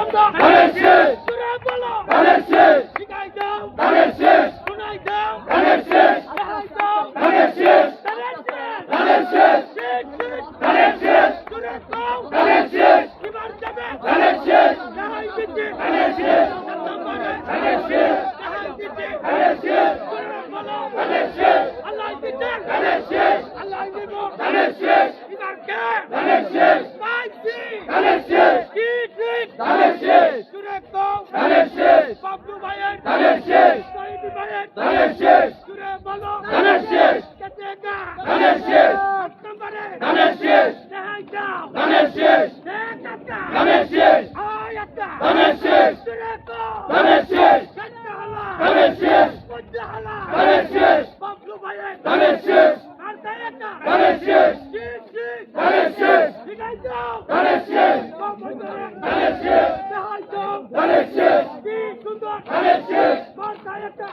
বন্ধ ধানের শেষ জোরে বলো ধানের শেষ শিখাই দাও ধানের শেষ শোনাই দাও ধানের শেষ দেখাই দাও ধানের শেষ ধানের শেষ ধানের শেষ ঠিক ঠিক ধানের শেষ জোরে দাও ধানের শেষ এবার যাবে ধানের শেষ দেখাই দিতে ধানের শেষ নম্বরে ধানের শেষ দেখাই দিতে ধানের শেষ জোরে বলো ধানের শেষ আল্লাহ দিতে ধানের শেষ আল্লাহ দিব ধানের শেষ এবার কে ধানের শেষ পাইছি ধানের শেষ ঠিক ঠিক ধানের শেষ জোরে দাও ধানের শেষ বাবলু ভাইয়ের ধানের শেষ সাইদি ভাইয়ের ধানের শেষ জোরে বলো ধানের শেষ কেটে গা ধানের শেষ নম্বরে ধানের শেষ দেখাই দাও ধানের শেষ দেখাটা ধানের শেষ আয়াটা ধানের শেষ জোরে দাও ধানের শেষ কেটে হলা ধানের শেষ মধ্যে হলা ধানের শেষ বাবলু ভাইয়ের ধানের শেষ আর দেখাটা ধানের শেষ ঠিক ঠিক ধানের শেষ শিখাই দাও ধানের শেষ বাবলু ভাইয়ের ধানের শেষ দেখাই দাও ধানের শেষ কি সুন্দর ধানের শেষ বার্তা একটা